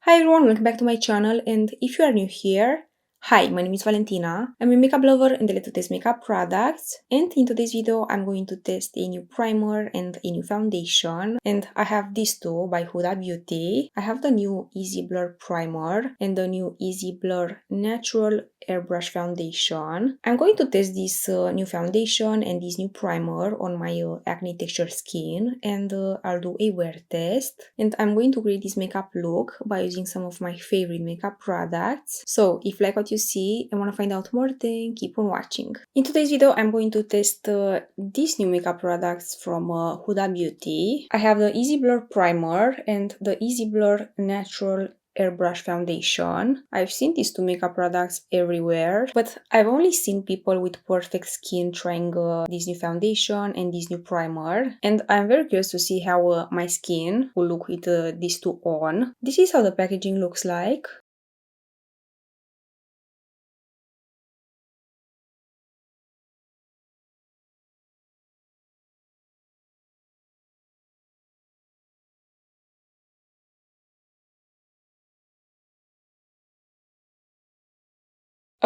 Hi everyone, welcome back to my channel, and if you are new here, hi, my name is Valentina. I'm a makeup lover and I like to test makeup products, and in today's video I'm going to test a new primer and a new foundation, and I have these two by Huda Beauty. I have the new Easy Blur Primer and the new Easy Blur Natural Airbrush Foundation. I'm going to test this new foundation and this new primer on my acne textured skin, and I'll do a wear test, and I'm going to create this makeup look by using some of my favorite makeup products. So if you like what you see and want to find out more, then keep on watching. In today's video I'm going to test these new makeup products from Huda Beauty. I have the Easy Blur Primer and the Easy Blur Natural Airbrush foundation. I've seen these two makeup products everywhere, but I've only seen people with perfect skin trying this new foundation and this new primer, and I'm very curious to see how my skin will look with these two on. This is how the packaging looks like.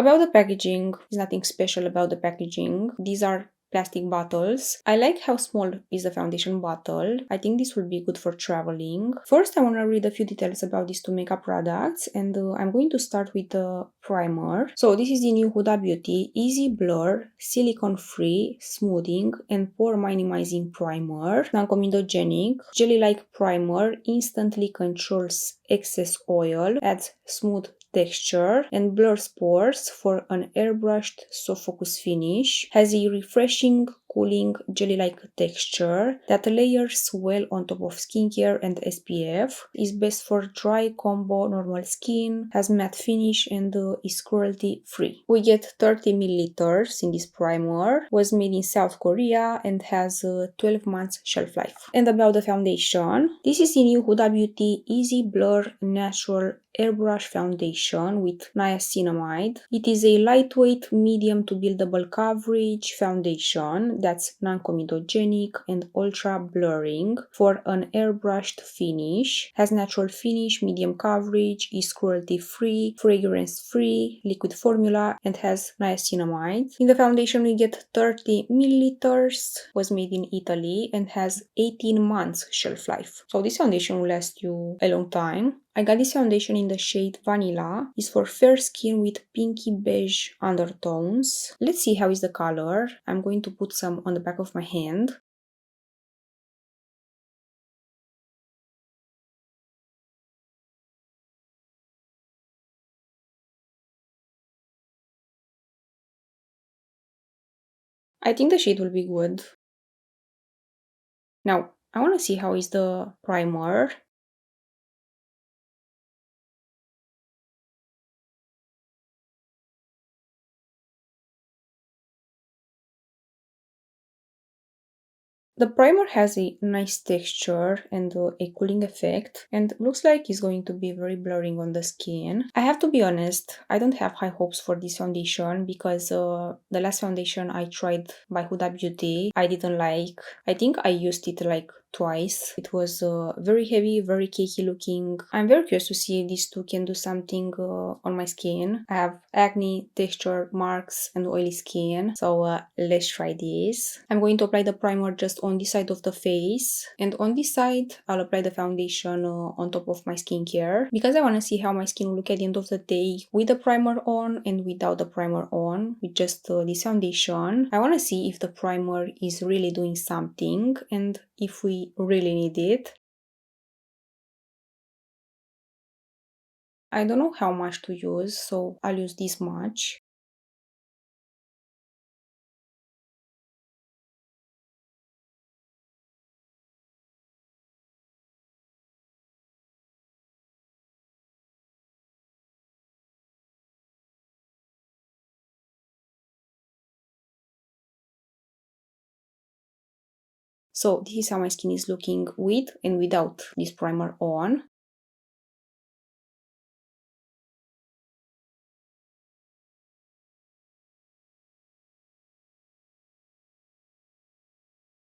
About the packaging, there's nothing special about the packaging. These are plastic bottles. I like how small is the foundation bottle. I think this will be good for traveling. First, I want to read a few details about these two makeup products, and I'm going to start with the primer. So this is the new Huda Beauty Easy Blur Silicone-Free Smoothing and Pore-Minimizing Primer. Non-comedogenic, jelly-like primer instantly controls excess oil, adds smooth texture and blurs pores for an airbrushed soft focus finish, has a refreshing, cooling, jelly-like texture that layers well on top of skincare and SPF, is best for dry combo normal skin, has matte finish and is cruelty-free. We get 30 milliliters in this primer, was made in South Korea and has 12 months shelf life. And about the foundation, this is the new Huda Beauty Easy Blur Natural Airbrush Foundation with Niacinamide. It is a lightweight, medium to buildable coverage foundation that's non-comedogenic and ultra blurring for an airbrushed finish, has natural finish, medium coverage, is cruelty-free, fragrance-free, liquid formula, and has niacinamide. In the foundation we get 30 milliliters, was made in Italy, and has 18 months shelf life. So this foundation will last you a long time. I got this foundation in the shade Vanilla. It's for fair skin with pinky beige undertones. Let's see how is the color. I'm going to put some on the back of my hand. I think the shade will be good. Now, I want to see how is the primer. The primer has a nice texture and a cooling effect, and looks like it's going to be very blurring on the skin. I have to be honest, I don't have high hopes for this foundation because the last foundation I tried by Huda Beauty I didn't like. I think I used it like twice. It was very heavy, very cakey looking. I'm very curious to see if these two can do something on my skin. I have acne, texture, marks, and oily skin, so let's try this. I'm going to apply the primer just on this side of the face, and on this side I'll apply the foundation on top of my skincare because I want to see how my skin will look at the end of the day with the primer on and without the primer on, with just this foundation. I want to see if the primer is really doing something and if we really need it. I don't know how much to use, so I'll use this much. So this is how my skin is looking with and without this primer on.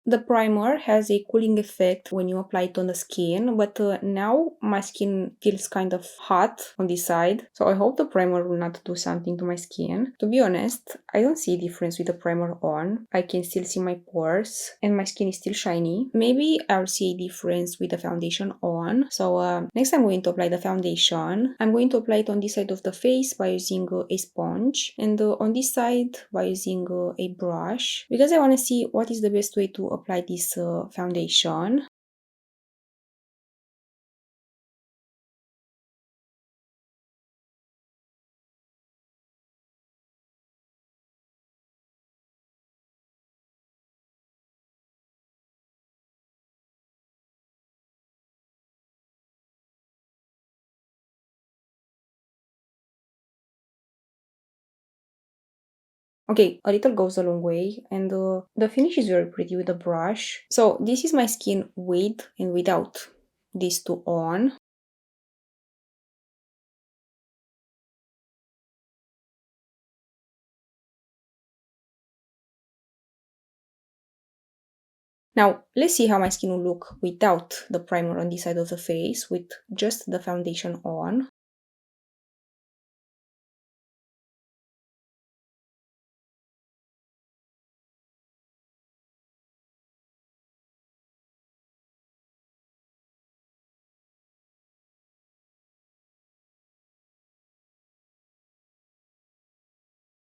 The primer has a cooling effect when you apply it on the skin, but now my skin feels kind of hot on this side, so I hope the primer will not do something to my skin. To be honest, I don't see a difference with the primer on. I can still see my pores and my skin is still shiny. Maybe I'll see a difference with the foundation on. So next I'm going to apply the foundation. I'm going to apply it on this side of the face by using a sponge, and on this side by using a brush, because I want to see what is the best way to apply this foundation. Okay, a little goes a long way, and the finish is very pretty with the brush. So this is my skin with and without these two on. Now, let's see how my skin will look without the primer on this side of the face, with just the foundation on.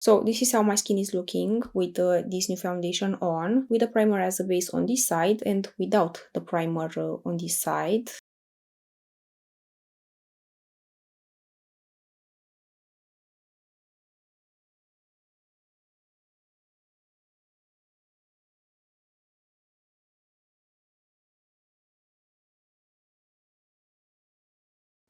So this is how my skin is looking with this new foundation on, with the primer as a base on this side and without the primer on this side.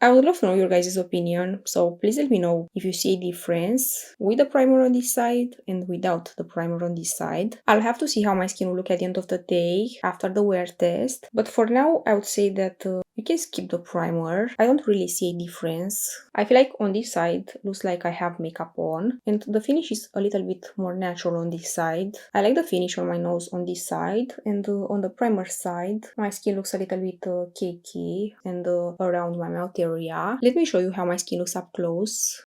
I would love to know your guys' opinion, so please let me know if you see a difference with the primer on this side and without the primer on this side. I'll have to see how my skin will look at the end of the day after the wear test, but for now I would say that you can skip the primer. I don't really see a difference. I feel like on this side looks like I have makeup on, and the finish is a little bit more natural on this side. I like the finish on my nose on this side, and on the primer side my skin looks a little bit cakey and around my mouth area. Let me show you how my skin looks up close.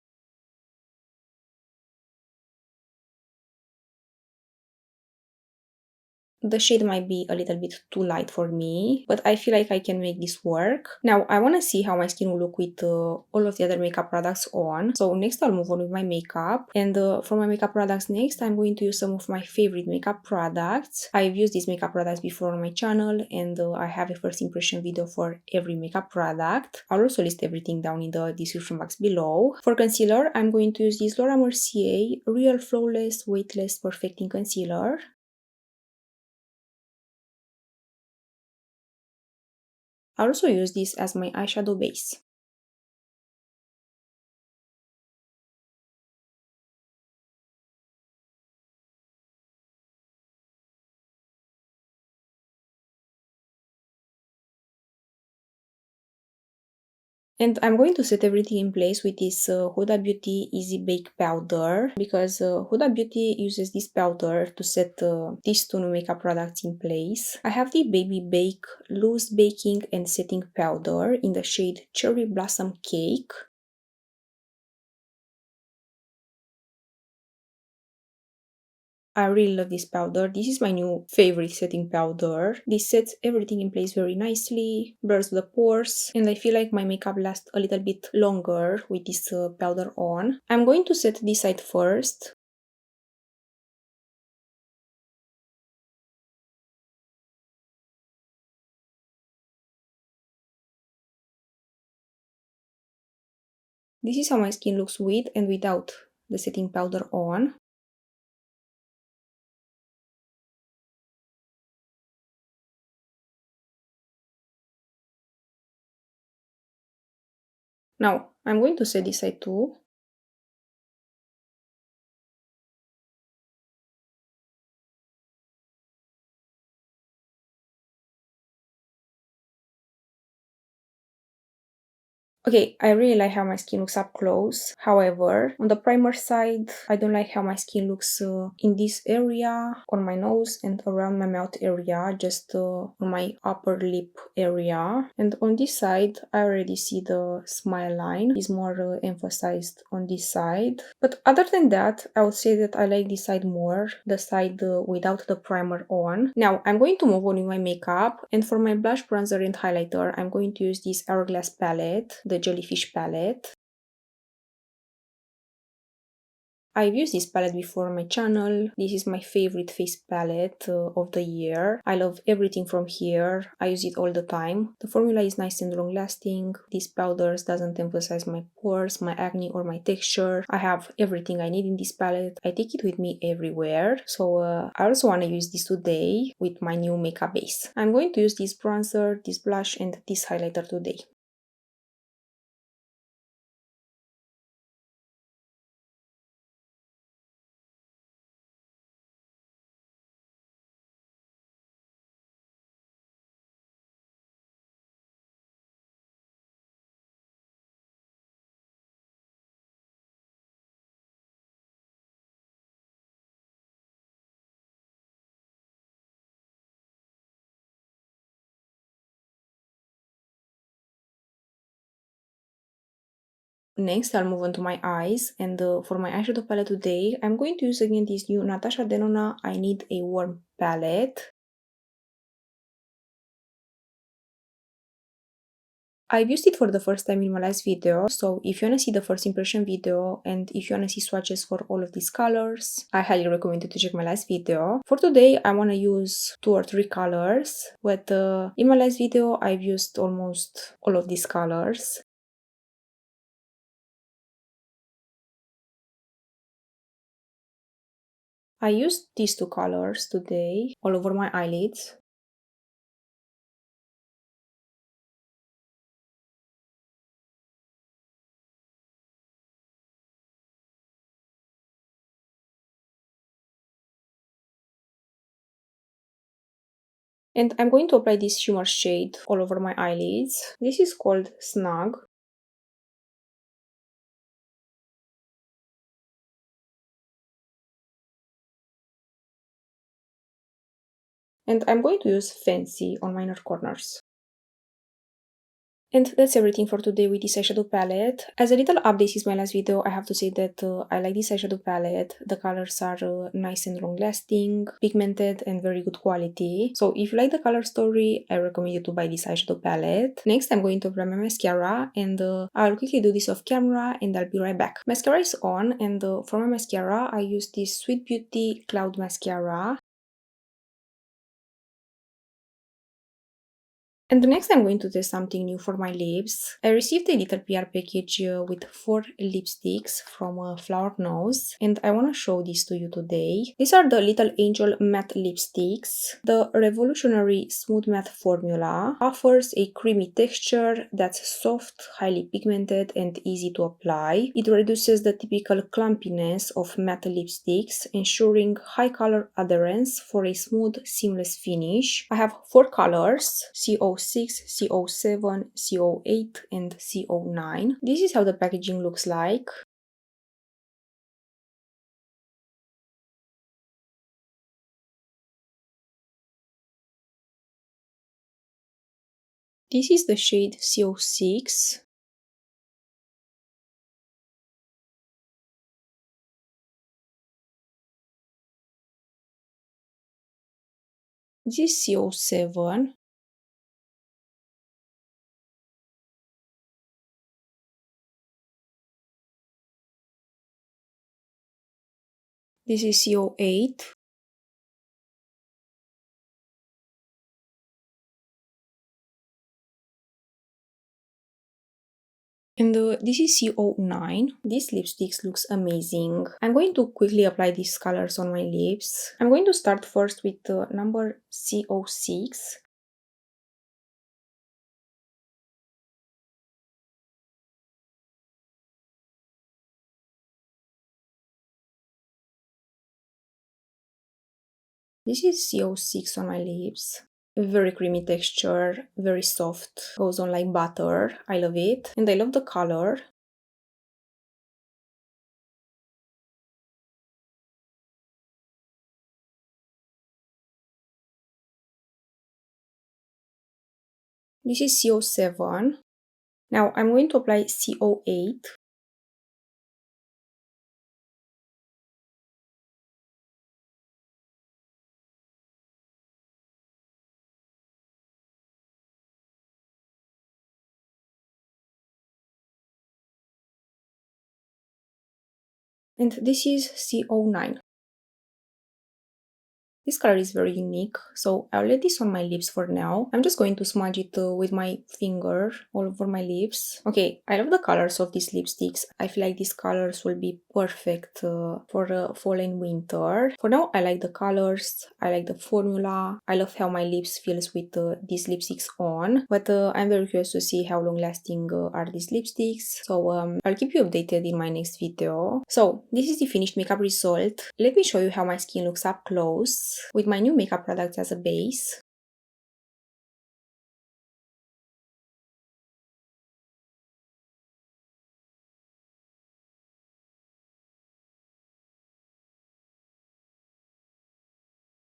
The shade might be a little bit too light for me, but I feel like I can make this work. Now, I want to see how my skin will look with all of the other makeup products on. So next I'll move on with my makeup. And for my makeup products next, I'm going to use some of my favorite makeup products. I've used these makeup products before on my channel, and I have a first impression video for every makeup product. I'll also list everything down in the description box below. For concealer, I'm going to use this Laura Mercier Real Flawless Weightless Perfecting Concealer. I also use this as my eyeshadow base. And I'm going to set everything in place with this Huda Beauty Easy Bake Powder, because Huda Beauty uses this powder to set these two new makeup products in place. I have the Baby Bake Loose Baking and Setting Powder in the shade Cherry Blossom Cake. I really love this powder. This is my new favorite setting powder. This sets everything in place very nicely, blurs the pores, and I feel like my makeup lasts a little bit longer with this powder on. I'm going to set this side first. This is how my skin looks with and without the setting powder on. Now, I'm going to set this side too. Okay, I really like how my skin looks up close. However, on the primer side, I don't like how my skin looks in this area, on my nose and around my mouth area, just on my upper lip area. And on this side, I already see the smile line is more emphasized on this side. But other than that, I would say that I like this side more, the side without the primer on. Now, I'm going to move on with my makeup, and for my blush, bronzer, and highlighter, I'm going to use this Hourglass palette, the Jellyfish palette. I've used this palette before on my channel. This is my favorite face palette of the year. I love everything from here. I use it all the time. The formula is nice and long lasting. These powders doesn't emphasize my pores, my acne, or my texture. I have everything I need in this palette. I take it with me everywhere. So I also want to use this today with my new makeup base. I'm going to use this bronzer, this blush, and this highlighter today. Next, I'll move on to my eyes, and for my eyeshadow palette today, I'm going to use again this new Natasha Denona I Need a Warm palette. I've used it for the first time in my last video, so if you wanna see the first impression video and if you wanna see swatches for all of these colors, I highly recommend you to check my last video. For today, I wanna use 2 or 3 colors, but in my last video, I've used almost all of these colors. I used these 2 colors today all over my eyelids. And I'm going to apply this shimmer shade all over my eyelids. This is called Snug. And I'm going to use Fancy on my inner corners. And that's everything for today with this eyeshadow palette. As a little update since my last video, I have to say that I like this eyeshadow palette. The colors are nice and long lasting, pigmented and very good quality. So if you like the color story, I recommend you to buy this eyeshadow palette. Next, I'm going to apply my mascara, and I'll quickly do this off camera and I'll be right back. Mascara is on, and for my mascara, I use this Sweet Beauty Cloud Mascara. And next I'm going to test something new for my lips. I received a little PR package with 4 lipsticks from Flower Nose, and I want to show these to you today. These are the Little Angel matte lipsticks. The revolutionary smooth matte formula offers a creamy texture that's soft, highly pigmented, and easy to apply. It reduces the typical clumpiness of matte lipsticks, ensuring high color adherence for a smooth, seamless finish. I have 4 colors: CO6, CO7, CO8, and CO9. This is how the packaging looks like. This is the shade CO6. This is CO7. This is CO8. And this is CO9. This lipstick looks amazing. I'm going to quickly apply these colors on my lips. I'm going to start first with the number CO6. This is CO6 on my lips. Very creamy texture, very soft, goes on like butter. I love it. And I love the color. This is CO7. Now I'm going to apply CO8. And this is CO9. This color is very unique, so I'll let this on my lips for now. I'm just going to smudge it with my finger all over my lips. Okay, I love the colors of these lipsticks. I feel like these colors will be perfect for fall and winter. For now, I like the colors, I like the formula. I love how my lips feels with these lipsticks on, but I'm very curious to see how long lasting are these lipsticks. So I'll keep you updated in my next video. So this is the finished makeup result. Let me show you how my skin looks up close with my new makeup products as a base.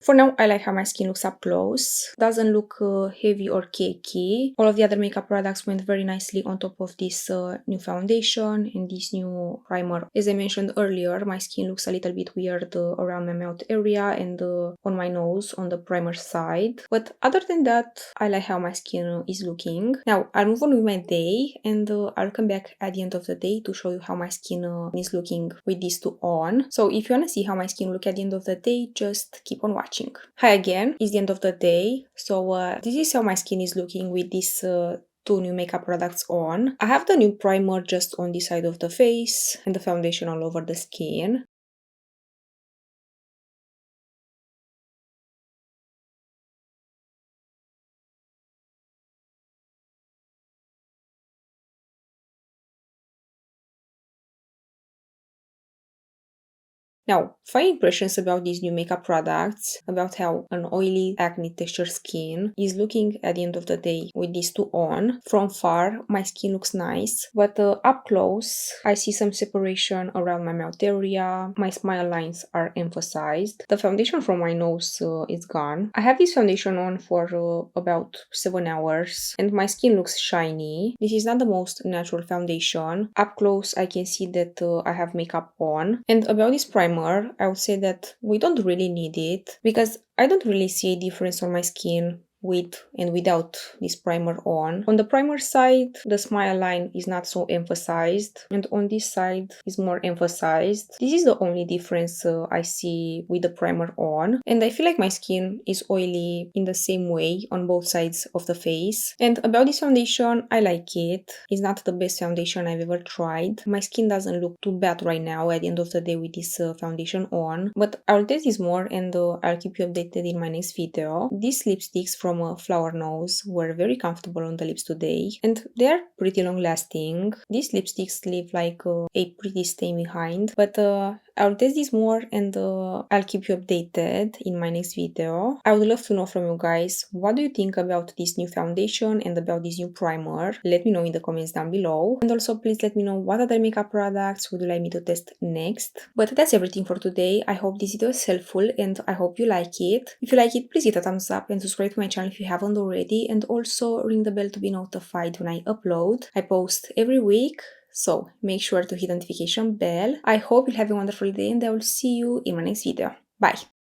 For now, I like how my skin looks up close. Doesn't look heavy or cakey. All of the other makeup products went very nicely on top of this new foundation and this new primer. As I mentioned earlier, my skin looks a little bit weird around my mouth area and on my nose on the primer side. But other than that, I like how my skin is looking. Now, I'll move on with my day and I'll come back at the end of the day to show you how my skin is looking with these two on. So if you want to see how my skin look at the end of the day, just keep on watching. Hi again, it's the end of the day. So this is how my skin is looking with these two new makeup products on. I have the new primer just on this side of the face and the foundation all over the skin. Now, final impressions about these new makeup products, about how an oily acne texture skin is looking at the end of the day with these two on. From far, my skin looks nice, but up close, I see some separation around my mouth area. My smile lines are emphasized. The foundation from my nose is gone. I have this foundation on for about 7 hours, and my skin looks shiny. This is not the most natural foundation. Up close, I can see that I have makeup on. And about this primer, I would say that we don't really need it because I don't really see a difference on my skin with and without this primer on. On the primer side, the smile line is not so emphasized, and on this side is more emphasized. This is the only difference I see with the primer on, and I feel like my skin is oily in the same way on both sides of the face. And about this foundation, I like it. It's not the best foundation I've ever tried. My skin doesn't look too bad right now at the end of the day with this foundation on, but I'll test this more and I'll keep you updated in my next video. These lipsticks from Flower Nose were very comfortable on the lips today, and they are pretty long lasting. These lipsticks leave like a pretty stain behind, but I'll test this more and I'll keep you updated in my next video. I would love to know from you guys, what do you think about this new foundation and about this new primer? Let me know in the comments down below, and also please let me know what other makeup products would you like me to test next. But that's everything for today. I hope this video was helpful and I hope you like it. If you like it, please hit a thumbs up and subscribe to my channel if you haven't already, and also ring the bell to be notified when I upload. I post every week, so make sure to hit the notification bell. I hope you'll have a wonderful day and I will see you in my next video. Bye!